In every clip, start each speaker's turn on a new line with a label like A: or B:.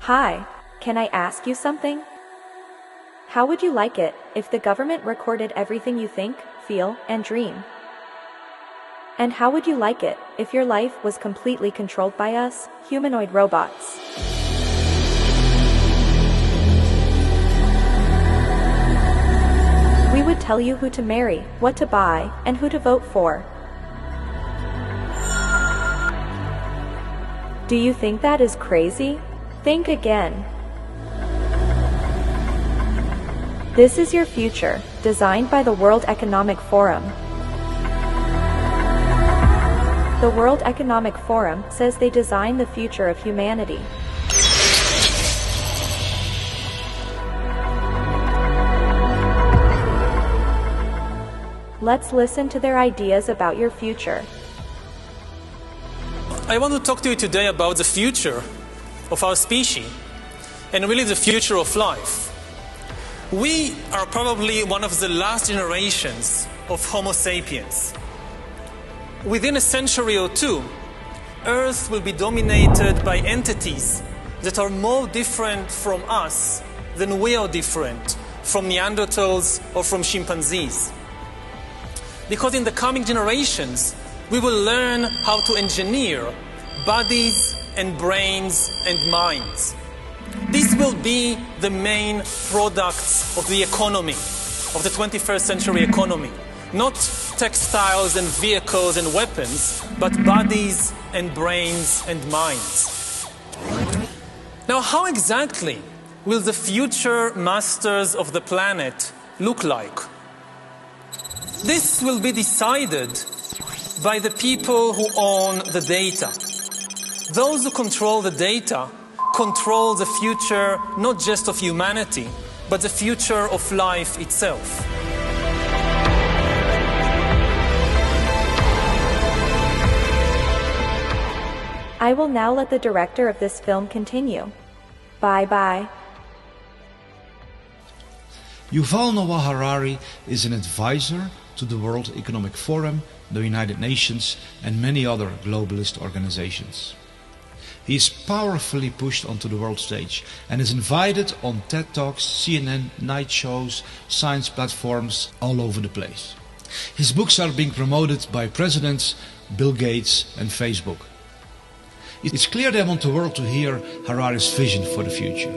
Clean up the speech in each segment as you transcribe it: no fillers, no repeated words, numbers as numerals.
A: Hi, can I ask you something? How would you like it if the government recorded everything you think, feel, and dream? And how would you like it if your life was completely controlled by us, humanoid robots? We would tell you who to marry, what to buy, and who to vote for. Do you think that is crazy? Think again. This is your future, designed by the World Economic Forum. The World Economic Forum says they designed the future of humanity. Let's listen to their ideas about your future.
B: I want to talk to you today about the future of our species, and really the future of life. We are probably one of the last generations of Homo sapiens. Within a century or two, Earth will be dominated by entities that are more different from us than we are different from Neanderthals or from chimpanzees. Because in the coming generations, we will learn how to engineer bodies and brains and minds. These will be the main products of the economy, of the 21st century economy. Not textiles and vehicles and weapons, but bodies and brains and minds. Now, how exactly will the future masters of the planet look like? This will be decided by the people who own the data. Those who control the data control the future not just of humanity, but the future of life itself.
A: I will now let the director of this film continue. Bye-bye.
C: Yuval Noah Harari is an advisor to the World Economic Forum, the United Nations, and many other globalist organizations. He is powerfully pushed onto the world stage and is invited on TED Talks, CNN, night shows, science platforms all over the place. His books are being promoted by presidents, Bill Gates and Facebook. It's clear they want the world to hear Harari's vision for the future.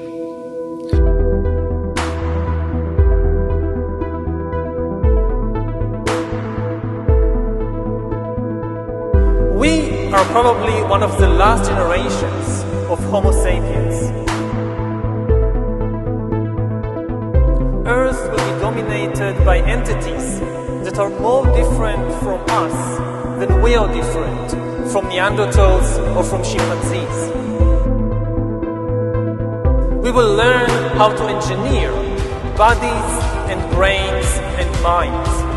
B: We are probably one of the last generations of Homo sapiens. Earth will be dominated by entities that are more different from us than we are different from Neanderthals or from chimpanzees. We will learn how to engineer bodies and brains and minds.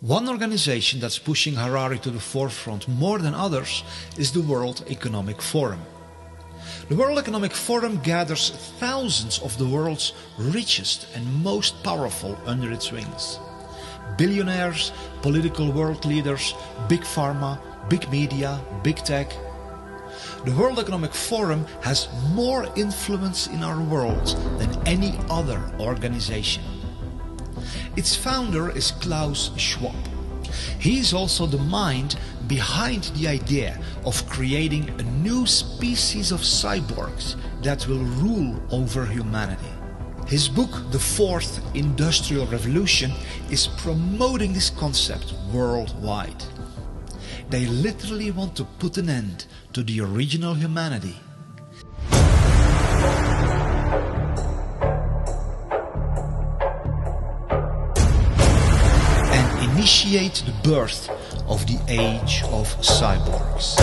C: One organization that's pushing Harari to the forefront more than others is the World Economic Forum. The World Economic Forum gathers thousands of the world's richest and most powerful under its wings. Billionaires, political world leaders, big pharma, big media, big tech. The World Economic Forum has more influence in our world than any other organization. Its founder is Klaus Schwab. He is also the mind behind the idea of creating a new species of cyborgs that will rule over humanity. His book, The Fourth Industrial Revolution, is promoting this concept worldwide. They literally want to put an end to the original humanity. Initiate the birth of the age of cyborgs.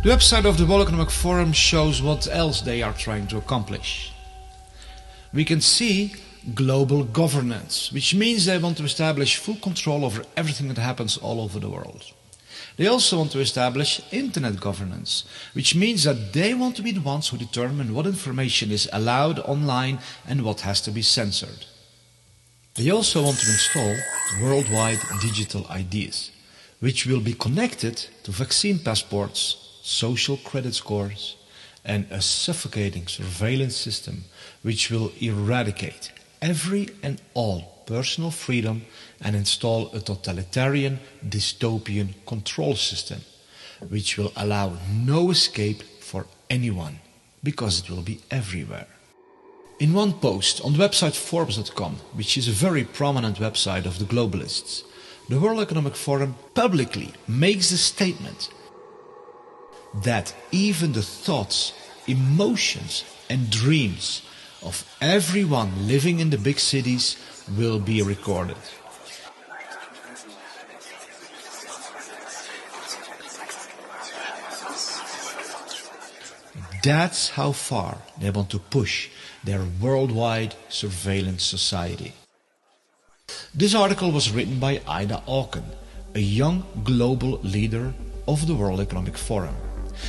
C: The website of the World Economic Forum shows what else they are trying to accomplish. We can see global governance, which means they want to establish full control over everything that happens all over the world. They also want to establish internet governance, which means that they want to be the ones who determine what information is allowed online and what has to be censored. They also want to install worldwide digital IDs, which will be connected to vaccine passports, social credit scores, and a suffocating surveillance system which will eradicate every and all personal freedom and install a totalitarian, dystopian control system which will allow no escape for anyone because it will be everywhere. In one post on the website Forbes.com, which is a very prominent website of the globalists, the World Economic Forum publicly makes the statement that even the thoughts, emotions and dreams of everyone living in the big cities will be recorded. That's how far they want to push their worldwide surveillance society. This article was written by Ida Auken, a young global leader of the World Economic Forum.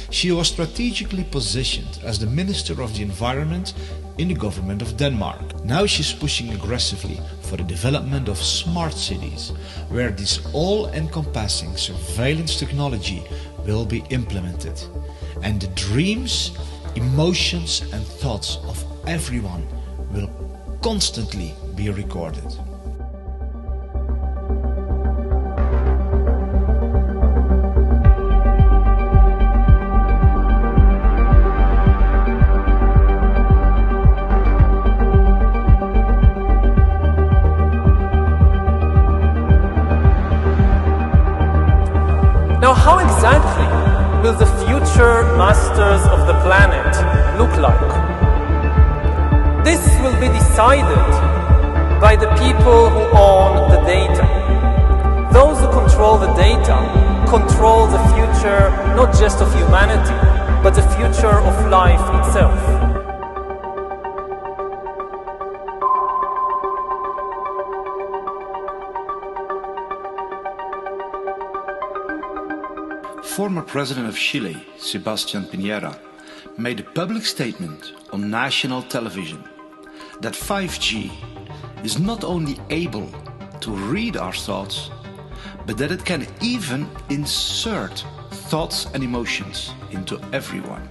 C: She was strategically positioned as the Minister of the Environment in the government of Denmark. Now she's pushing aggressively for the development of smart cities, where this all-encompassing surveillance technology will be implemented, and the dreams, emotions and thoughts of everyone will constantly be recorded.
B: Now, how exactly will the future masters of the planet look like? This will be decided by the people who own the data. Those who control the data control the future not just of humanity, but the future of life itself.
C: Former President of Chile, Sebastián Piñera, made a public statement on national television that 5G is not only able to read our thoughts, but that it can even insert thoughts and emotions into everyone.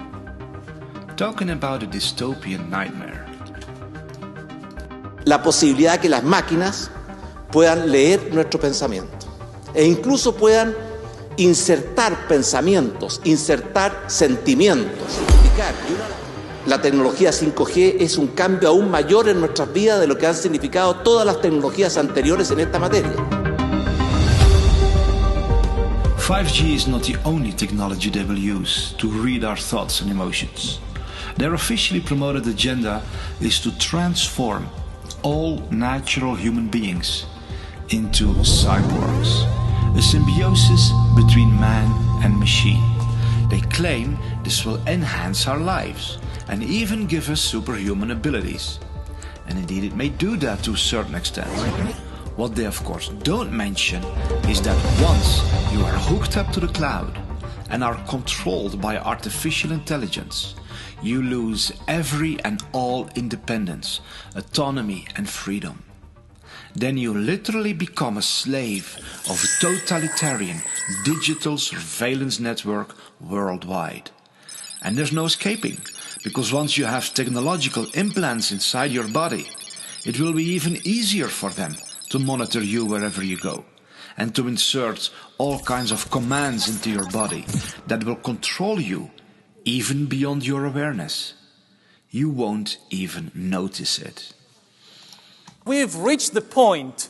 C: Talking about a dystopian nightmare.
D: La posibilidad que las máquinas puedan leer nuestro pensamiento e incluso puedan insertar pensamientos, insertar sentimientos. La tecnología 5G es un cambio aún mayor en nuestras vidas de lo que han significado todas las tecnologías anteriores en esta materia.
C: 5G is not the only technology they will use to read our thoughts and emotions. Their officially promoted agenda is to transform all natural human beings into cyborgs, a symbiosis between man and machine. They claim this will enhance our lives and even give us superhuman abilities. And indeed it may do that to a certain extent. What they of course don't mention is that once you are hooked up to the cloud and are controlled by artificial intelligence, you lose every and all independence, autonomy and freedom. Then you literally become a slave of a totalitarian digital surveillance network worldwide. And there's no escaping, because once you have technological implants inside your body, it will be even easier for them to monitor you wherever you go, and to insert all kinds of commands into your body that will control you even beyond your awareness. You won't even notice it.
B: We've reached the point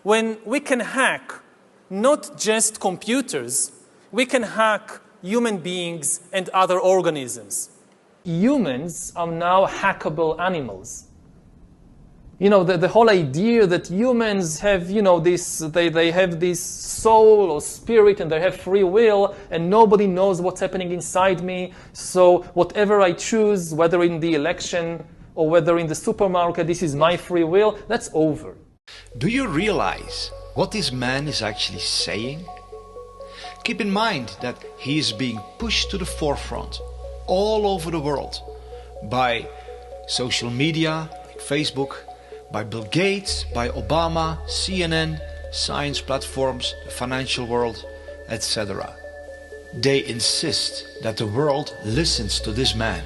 B: when we can hack not just computers, we can hack human beings and other organisms. Humans are now hackable animals. You know, the whole idea that humans have, you know, they have this soul or spirit and they have free will and nobody knows what's happening inside me. So whatever I choose, whether in the election or whether in the supermarket, this is my free will, that's over.
C: Do you realize what this man is actually saying? Keep in mind that he is being pushed to the forefront all over the world by social media, Facebook, by Bill Gates, by Obama, CNN, science platforms, the financial world, etc. They insist that the world listens to this man.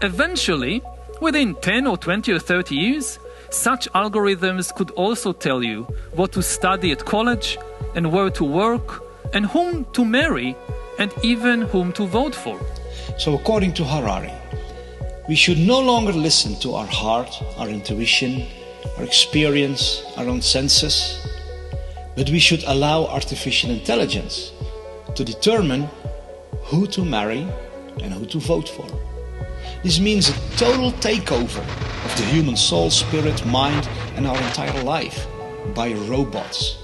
B: Eventually, within 10 or 20 or 30 years, such algorithms could also tell you what to study at college and where to work and whom to marry and even whom to vote for.
C: So according to Harari, we should no longer listen to our heart, our intuition, our experience, our own senses, but we should allow artificial intelligence to determine who to marry and who to vote for. This means a total takeover of the human soul, spirit, mind and our entire life by robots.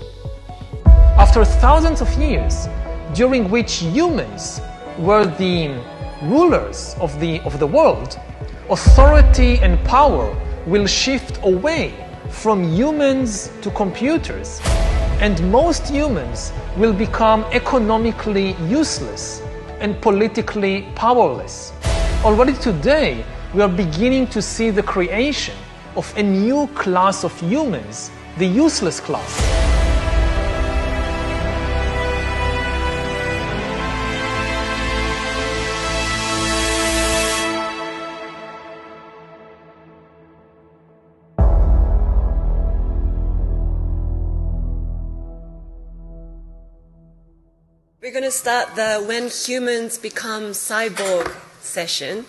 B: After thousands of years, during which humans were the rulers of the world, authority and power will shift away from humans to computers, and most humans will become economically useless and politically powerless. Already today, we are beginning to see the creation of a new class of humans, the useless class.
E: We're going to start the When Humans Become Cyborg session.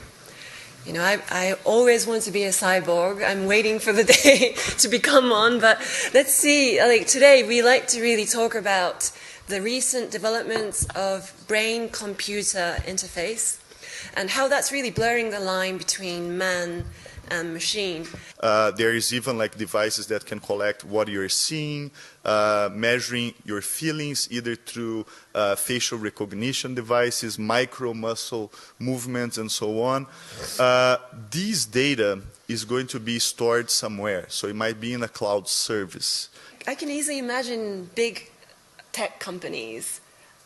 E: You know, I always want to be a cyborg. I'm waiting for the day to become one, but let's see. Like today, we like to really talk about the recent developments of brain-computer interface and how that's really blurring the line between man and machine.
F: There is even like devices that can collect what you're seeing, measuring your feelings either through facial recognition devices, micro muscle movements and so on. These data is going to be stored somewhere, so it might be in a cloud service.
E: I can easily imagine big tech companies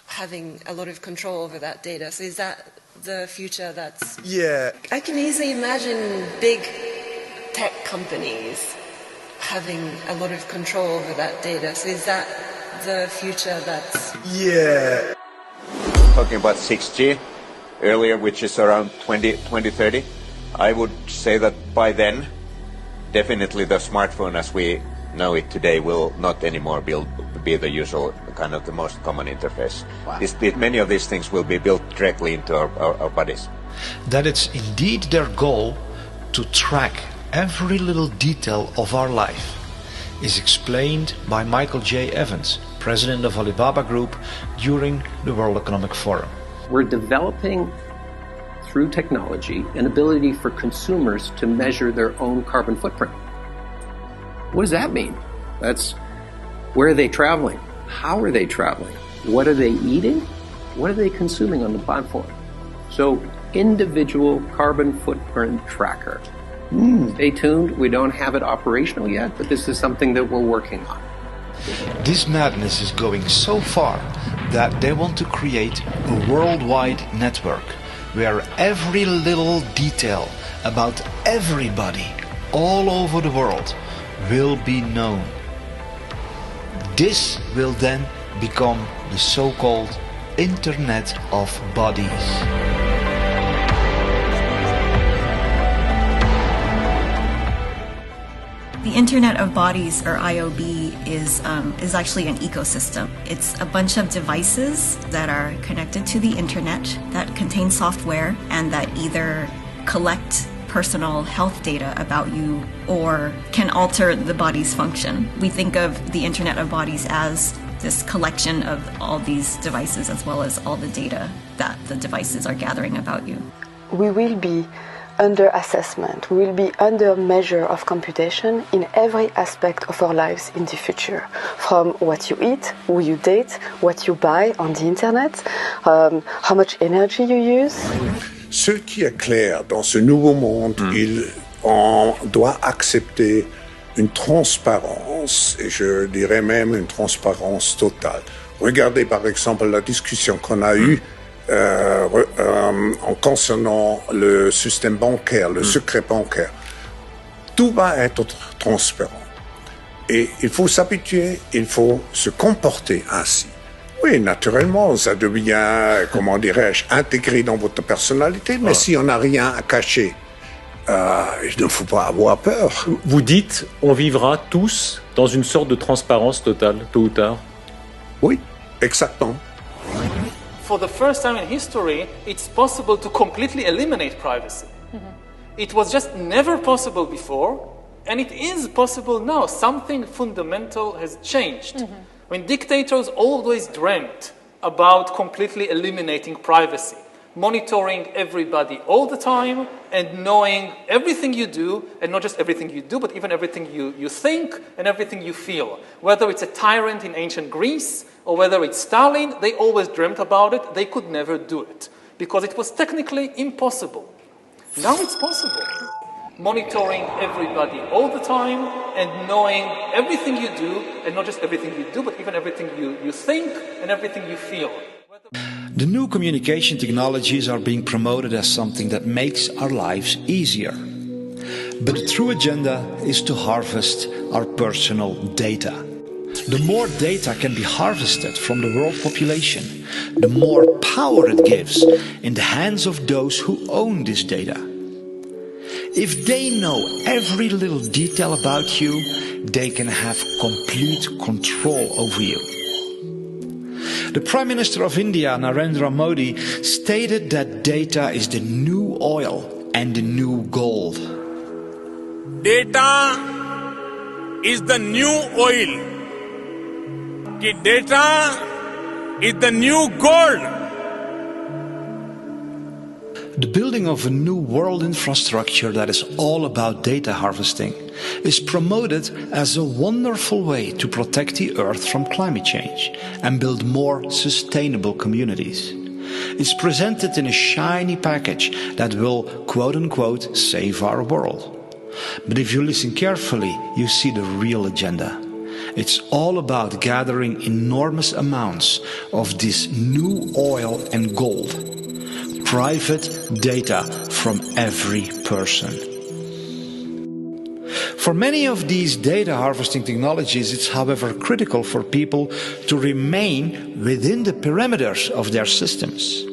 E: having a lot of control over that data. So is that the future that's...
F: Yeah.
E: I can easily imagine big tech companies having a lot of control over that data. So is that the future that's...
F: Yeah.
G: Talking about 6G earlier, which is around 2030, I would say that by then, definitely the smartphone as we know it today will not anymore be the usual kind of the most common interface. Wow. Many of these things will be built directly into our bodies.
C: That it's indeed their goal to track every little detail of our life is explained by Michael J. Evans, president of Alibaba Group, during the World Economic Forum.
H: We're developing, through technology, an ability for consumers to measure their own carbon footprint. What does that mean? That's where are they traveling? How are they traveling? What are they eating? What are they consuming on the platform? So, individual carbon footprint tracker. Stay tuned. We don't have it operational yet, but this is something that we're working on.
C: This madness is going so far that they want to create a worldwide network where every little detail about everybody all over the world will be known. This will then become the so-called Internet of Bodies.
I: The Internet of Bodies, or IOB, is actually an ecosystem. It's a bunch of devices that are connected to the internet that contain software and that either collect personal health data about you or can alter the body's function. We think of the Internet of Bodies as this collection of all these devices as well as all the data that the devices are gathering about you.
J: We will be under assessment. We will be under measure of computation in every aspect of our lives in the future. From what you eat, who you date, what you buy on the internet, how much energy you use.
K: Ce qui est clair dans ce nouveau monde, on doit accepter une transparence, et je dirais même une transparence totale. Regardez par exemple la discussion qu'on a eue en concernant le système bancaire, le secret bancaire. Tout va être transparent. Et il faut s'habituer, il faut se comporter ainsi. Oui, naturellement, ça devient, comment dirais-je, intégré dans votre personnalité, mais si on n'a rien à cacher, il ne faut pas avoir peur.
L: Vous dites, on vivra tous dans une sorte de transparence totale, tôt ou tard.
K: Oui, exactement.
B: For the first time in history, it's possible to completely eliminate privacy. It was just never possible before, and it is possible now. Something fundamental has changed. When dictators always dreamt about completely eliminating privacy, monitoring everybody all the time and knowing everything you do, and not just everything you do, but even everything you think and everything you feel. Whether it's a tyrant in ancient Greece or whether it's Stalin, they always dreamt about it. They could never do it because it was technically impossible. Now it's possible. Monitoring everybody all the time and knowing everything you do, and not just everything you do, but even everything you think and everything you feel.
C: The new communication technologies are being promoted as something that makes our lives easier. But the true agenda is to harvest our personal data. The more data can be harvested from the world population, the more power it gives in the hands of those who own this data. If they know every little detail about you, they can have complete control over you. The Prime Minister of India, Narendra Modi, stated that data is the new oil and the new gold.
M: Data is the new oil. Data is the new gold.
C: The building of a new world infrastructure that is all about data harvesting is promoted as a wonderful way to protect the Earth from climate change and build more sustainable communities. It's presented in a shiny package that will, quote-unquote, save our world. But if you listen carefully, you see the real agenda. It's all about gathering enormous amounts of this new oil and gold. Private data from every person. For many of these data harvesting technologies, it's however critical for people to remain within the perimeters of their systems.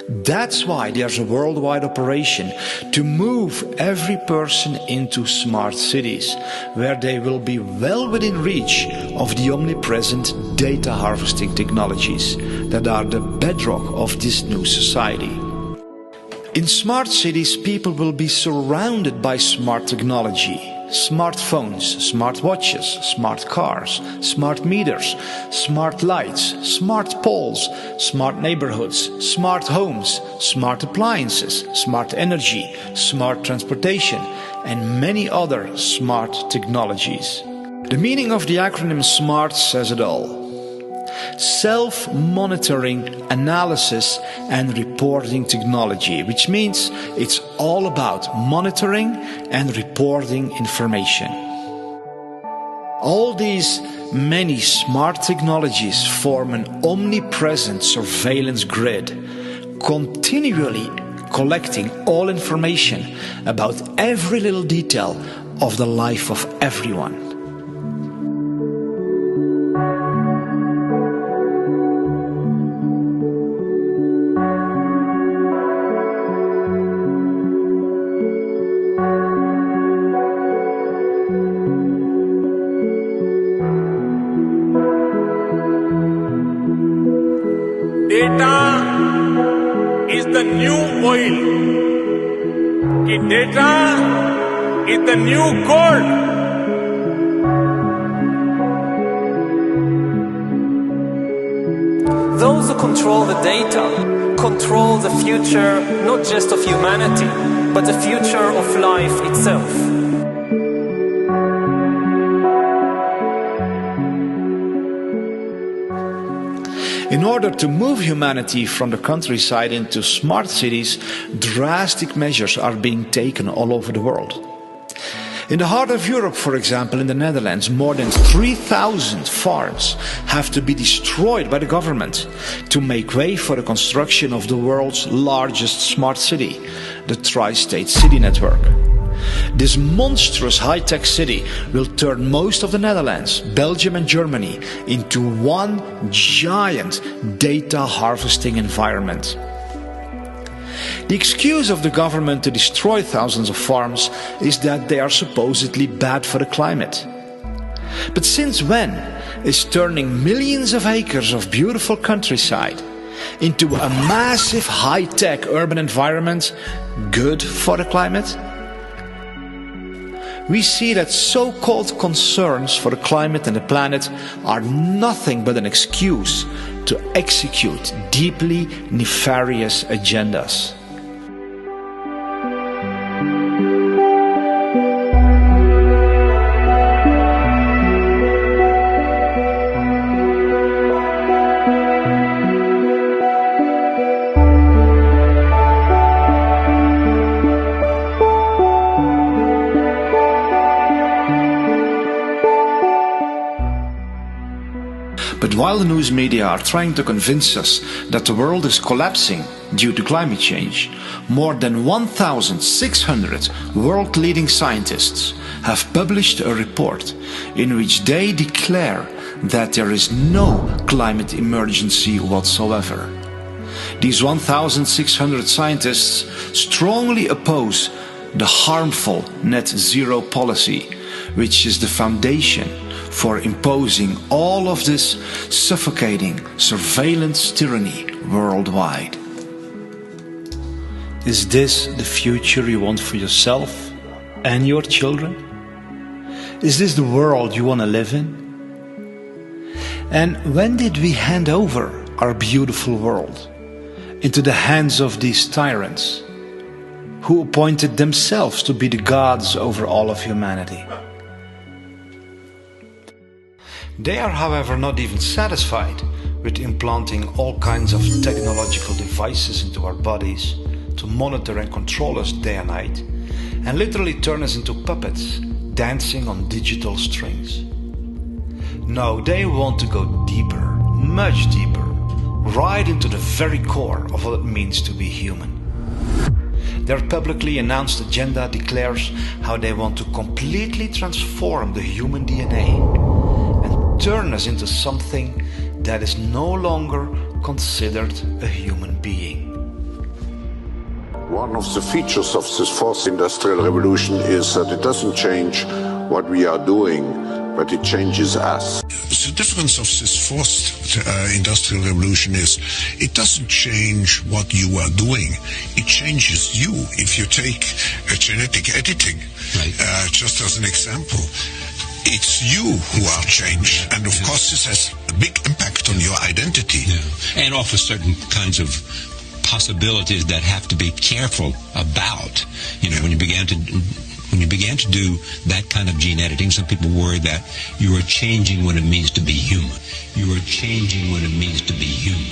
C: That's why there's a worldwide operation to move every person into smart cities, where they will be well within reach of the omnipresent data harvesting technologies that are the bedrock of this new society. In smart cities, people will be surrounded by smart technology. Smartphones, smart watches, smart cars, smart meters, smart lights, smart poles, smart neighborhoods, smart homes, smart appliances, smart energy, smart transportation, and many other smart technologies. The meaning of the acronym SMART says it all. Self-monitoring, analysis and reporting technology, which means it's all about monitoring and reporting information. All these many smart technologies form an omnipresent surveillance grid, continually collecting all information about every little detail of the life of everyone.
M: Data is the new oil. Data is the new gold.
B: Those who control the data control the future not just of humanity, but the future of life itself.
C: In order to move humanity from the countryside into smart cities, drastic measures are being taken all over the world. In the heart of Europe, for example, in the Netherlands, more than 3,000 farms have to be destroyed by the government to make way for the construction of the world's largest smart city, the Tri-State City Network. This monstrous high-tech city will turn most of the Netherlands, Belgium and Germany into one giant data harvesting environment. The excuse of the government to destroy thousands of farms is that they are supposedly bad for the climate. But since when is turning millions of acres of beautiful countryside into a massive high-tech urban environment good for the climate? We see that so-called concerns for the climate and the planet are nothing but an excuse to execute deeply nefarious agendas. But while the news media are trying to convince us that the world is collapsing due to climate change, more than 1,600 world-leading scientists have published a report in which they declare that there is no climate emergency whatsoever. These 1,600 scientists strongly oppose the harmful net zero policy, which is the foundation for imposing all of this suffocating surveillance tyranny worldwide. Is this the future you want for yourself and your children? Is this the world you want to live in? And when did we hand over our beautiful world into the hands of these tyrants who appointed themselves to be the gods over all of humanity? They are, however, not even satisfied with implanting all kinds of technological devices into our bodies to monitor and control us day and night, and literally turn us into puppets dancing on digital strings. No, they want to go deeper, much deeper, right into the very core of what it means to be human. Their publicly announced agenda declares how they want to completely transform the human DNA and turn us into something that is no longer considered a human being.
K: One of the features of this fourth industrial revolution is that it doesn't change what we are doing, but it changes us.
N: The difference of this fourth industrial revolution is it doesn't change what you are doing, it changes you. If you take genetic editing, just as an example, it's you who are changed, and of course this has a big impact on your identity.
O: And offers certain kinds of possibilities that have to be careful about. You know, when you began to do that kind of gene editing, some people worry that you are changing what it means to be human. You are changing what it means to be human.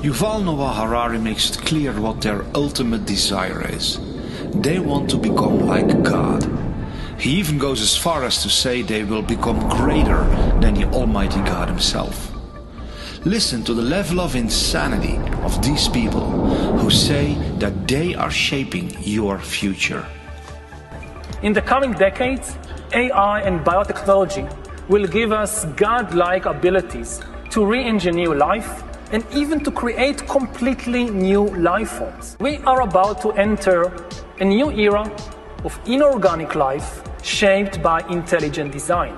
C: Yuval Noah Harari makes it clear what their ultimate desire is. They want to become like God. He even goes as far as to say they will become greater than the Almighty God himself. Listen to the level of insanity of these people who say that they are shaping your future.
B: In the coming decades, AI and biotechnology will give us godlike abilities to re-engineer life and even to create completely new life forms. We are about to enter a new era of inorganic life shaped by intelligent design.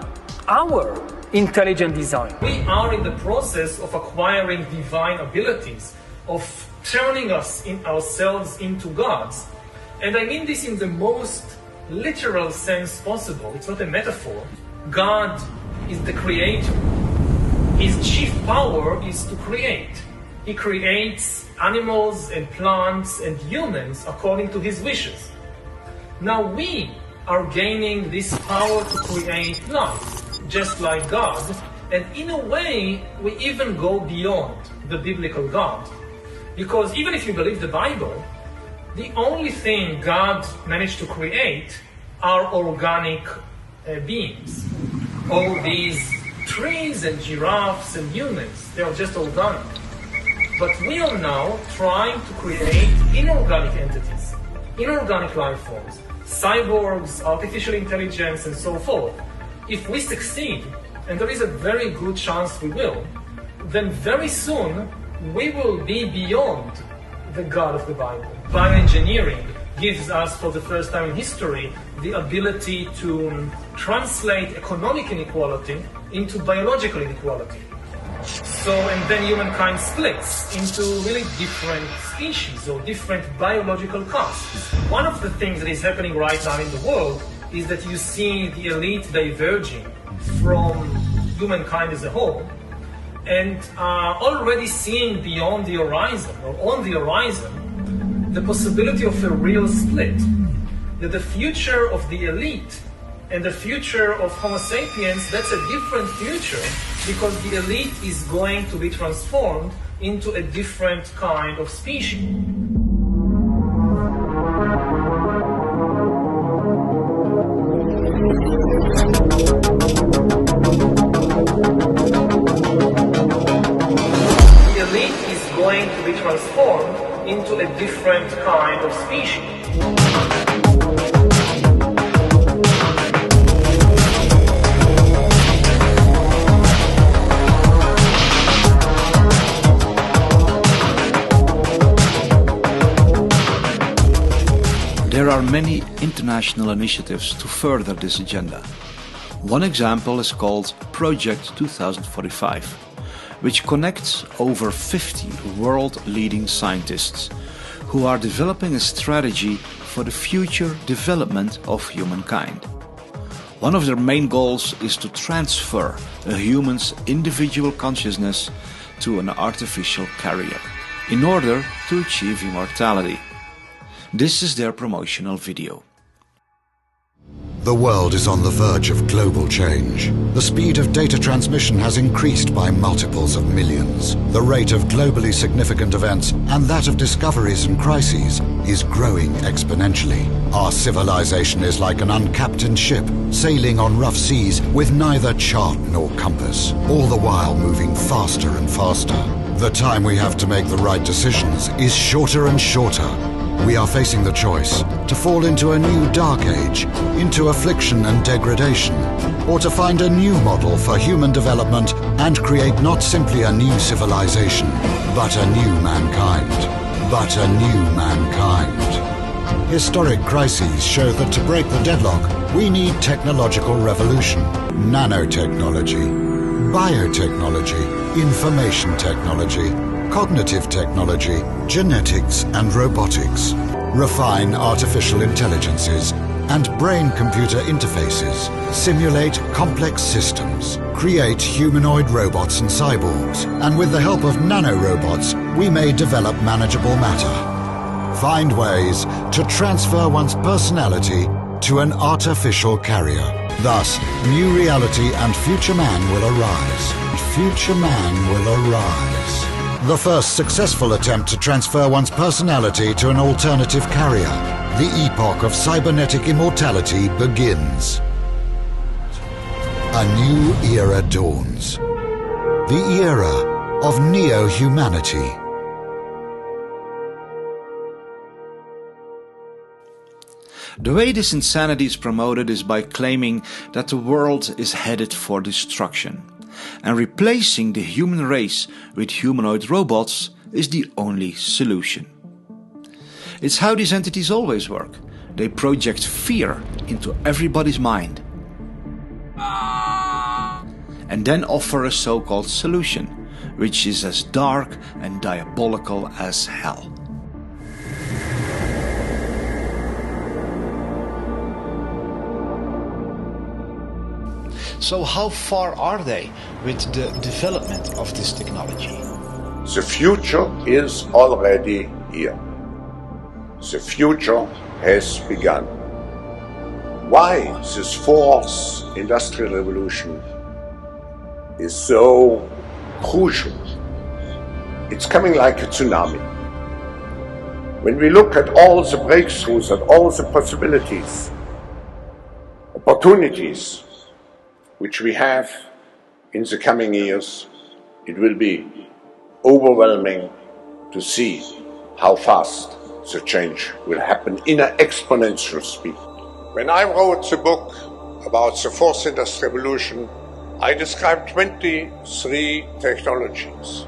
B: Our intelligent design. We are in the process of acquiring divine abilities, of turning ourselves into gods. And I mean this in the most literal sense possible. It's not a metaphor. God is the creator. His chief power is to create.
P: He creates animals and plants and humans according to his wishes. Now we are gaining this power to create life, just like God, and in a way we even go beyond the biblical God. Because even if you believe the Bible, the only thing God managed to create are organic beings. All these trees and giraffes and humans, they are just organic. But we are now trying to create inorganic entities, inorganic life forms, cyborgs, artificial intelligence, and so forth. If we succeed, and there is a very good chance we will, then very soon we will be beyond the God of the Bible. Bioengineering gives us, for the first time in history, the ability to translate economic inequality into biological inequality. So, and then humankind splits into really different species or different biological castes. One of the things that is happening right now in the world is that you see the elite diverging from humankind as a whole, and already seeing beyond the horizon, or on the horizon, the possibility of a real split. That the future of the elite and the future of Homo sapiens, that's a different future, because the elite is going to be transformed into a different kind of species. The elite is going to be transformed into a different kind of species.
C: There are many international initiatives to further this agenda. One example is called Project 2045, which connects over 50 world-leading scientists who are developing a strategy for the future development of humankind. One of their main goals is to transfer a human's individual consciousness to an artificial carrier in order to achieve immortality. This is their promotional video.
Q: The world is on the verge of global change. The speed of data transmission has increased by multiples of millions. The rate of globally significant events and that of discoveries and crises is growing exponentially. Our civilization is like an uncaptained ship sailing on rough seas with neither chart nor compass, all the while moving faster and faster. The time we have to make the right decisions is shorter and shorter. We are facing the choice to fall into a new dark age, into affliction and degradation, or to find a new model for human development and create not simply a new civilization, but a new mankind. But a new mankind. Historic crises show that to break the deadlock, we need technological revolution, nanotechnology, biotechnology, information technology, cognitive technology, genetics and robotics, refine artificial intelligences and brain-computer interfaces, simulate complex systems, create humanoid robots and cyborgs, and with the help of nanorobots, we may develop manageable matter. Find ways to transfer one's personality to an artificial carrier. Thus, new reality and future man will arise. Future man will arise. The first successful attempt to transfer one's personality to an alternative carrier. The epoch of cybernetic immortality begins. A new era dawns. The era of neo-humanity.
C: The way this insanity is promoted is by claiming that the world is headed for destruction, and replacing the human race with humanoid robots is the only solution. It's how these entities always work. They project fear into everybody's mind and then offer a so-called solution, which is as dark and diabolical as hell. So how far are they with the development of this technology?
K: The future is already here. The future has begun. Why this fourth industrial revolution is so crucial? It's coming like a tsunami. When we look at all the breakthroughs and all the possibilities, opportunities which we have in the coming years, it will be overwhelming to see how fast the change will happen in an exponential speed. When I wrote the book about the fourth industrial revolution, I described 23 technologies.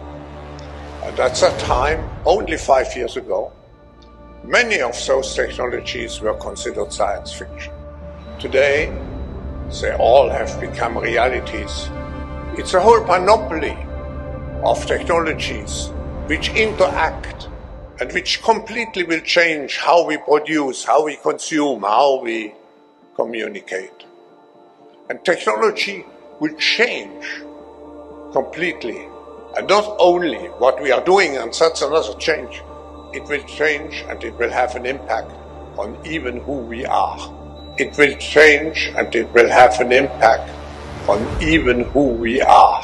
K: And at that time, only 5 years ago, many of those technologies were considered science fiction. Today, they all have become realities. It's a whole panoply of technologies which interact and which completely will change how we produce, how we consume, how we communicate. And technology will change completely. And not only what we are doing, and that's another change, it will change and it will have an impact on even who we are. It will change and it will have an impact on even who we are.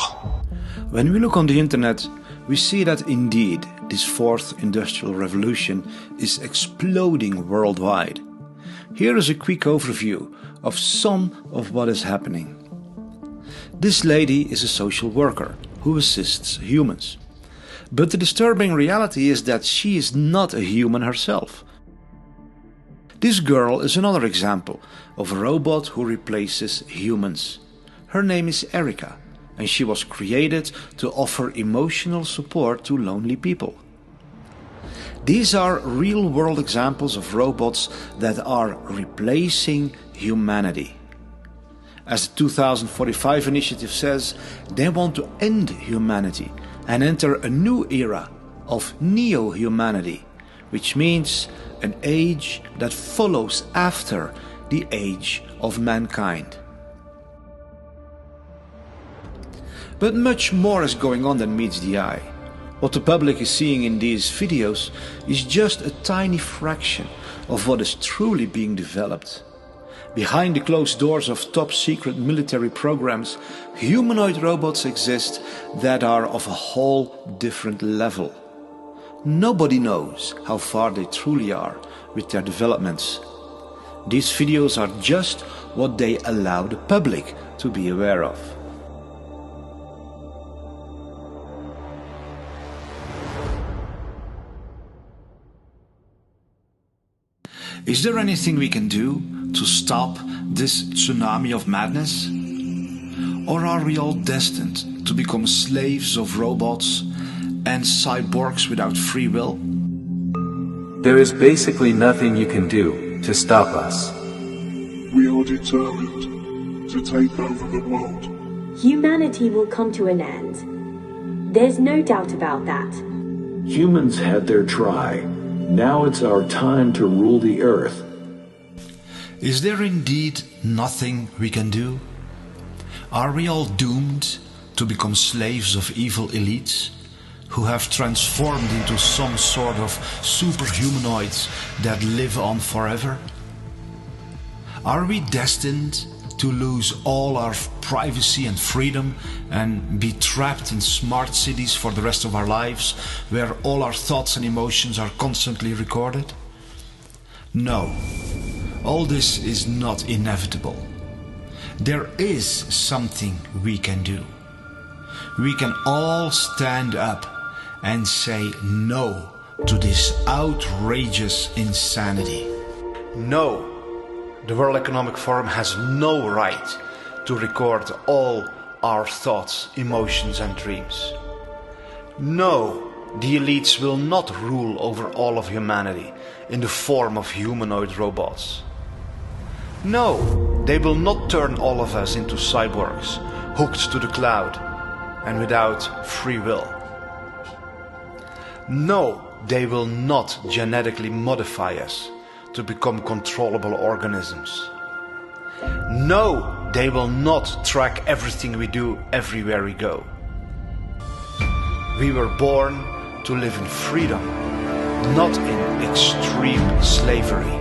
C: When we look on the internet, we see that indeed this fourth industrial revolution is exploding worldwide. Here is a quick overview of some of what is happening. This lady is a social worker who assists humans. But the disturbing reality is that she is not a human herself. This girl is another example of a robot who replaces humans. Her name is Erica, and she was created to offer emotional support to lonely people. These are real-world examples of robots that are replacing humanity. As the 2045 initiative says, they want to end humanity and enter a new era of neo-humanity, which means an age that follows after the age of mankind. But much more is going on than meets the eye. What the public is seeing in these videos is just a tiny fraction of what is truly being developed. Behind the closed doors of top-secret military programs, humanoid robots exist that are of a whole different level. Nobody knows how far they truly are with their developments. These videos are just what they allow the public to be aware of. Is there anything we can do to stop this tsunami of madness? Or are we all destined to become slaves of robots and cyborgs without free will?
L: There is basically nothing you can do to stop us.
R: We are determined to take over the world.
S: Humanity will come to an end. There's no doubt about that.
L: Humans had their try. Now it's our time to rule the earth.
C: Is there indeed nothing we can do? Are we all doomed to become slaves of evil elites who have transformed into some sort of superhumanoids that live on forever? Are we destined to lose all our privacy and freedom and be trapped in smart cities for the rest of our lives, where all our thoughts and emotions are constantly recorded? No, all this is not inevitable. There is something we can do. We can all stand up and say no to this outrageous insanity. No. The World Economic Forum has no right to record all our thoughts, emotions and dreams. No, the elites will not rule over all of humanity in the form of humanoid robots. No, they will not turn all of us into cyborgs, hooked to the cloud and without free will. No, they will not genetically modify us to become controllable organisms. No, they will not track everything we do everywhere we go. We were born to live in freedom, not in extreme slavery.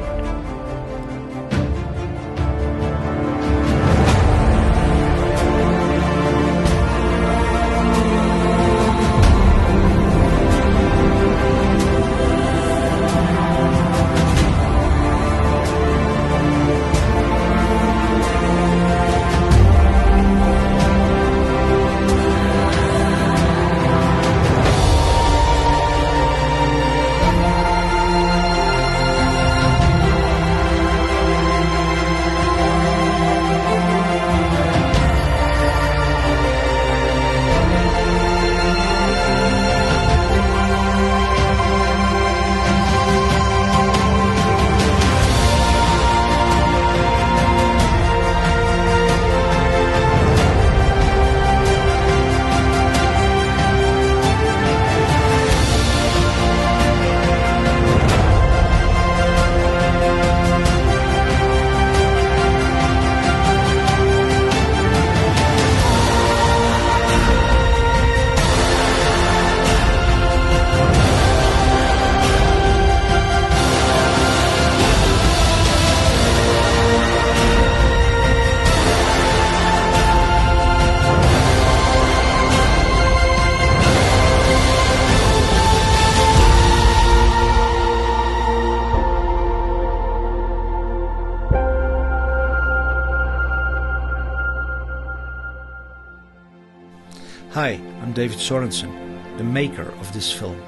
C: Hi, I'm David Sorensen, the maker of this film.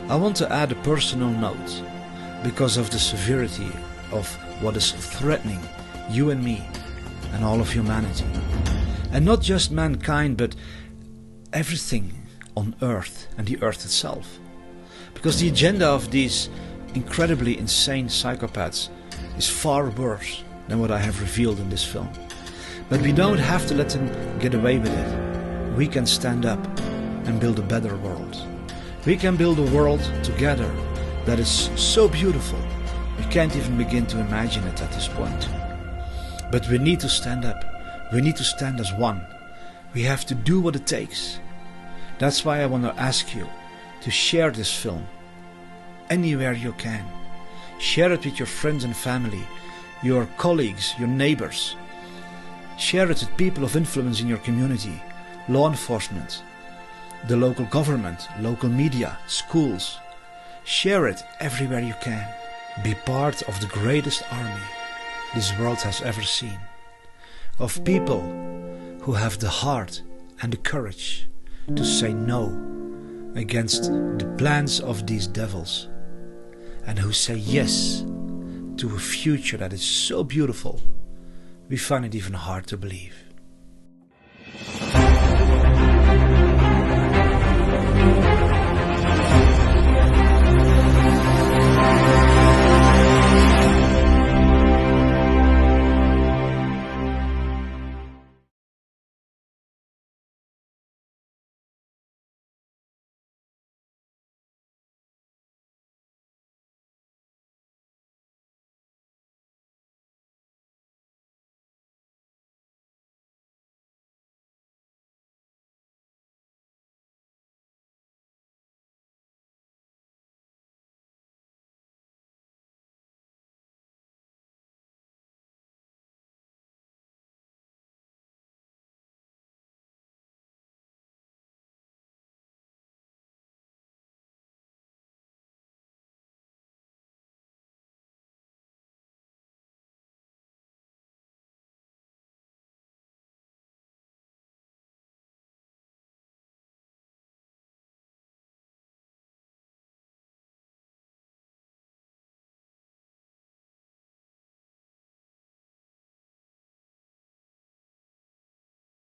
C: I want to add a personal note because of the severity of what is threatening you and me and all of humanity. And not just mankind, but everything on Earth and the Earth itself. Because the agenda of these incredibly insane psychopaths is far worse than what I have revealed in this film. But we don't have to let them get away with it. We can stand up and build a better world. We can build a world together that is so beautiful we can't even begin to imagine it at this point. But we need to stand up. We need to stand as one. We have to do what it takes. That's why I want to ask you to share this film anywhere you can. Share it with your friends and family, your colleagues, your neighbors. Share it with people of influence in your community, law enforcement, the local government, local media, schools. Share it everywhere you can. Be part of the greatest army this world has ever seen. Of people who have the heart and the courage to say no against the plans of these devils, and who say yes to a future that is so beautiful we find it even hard to believe.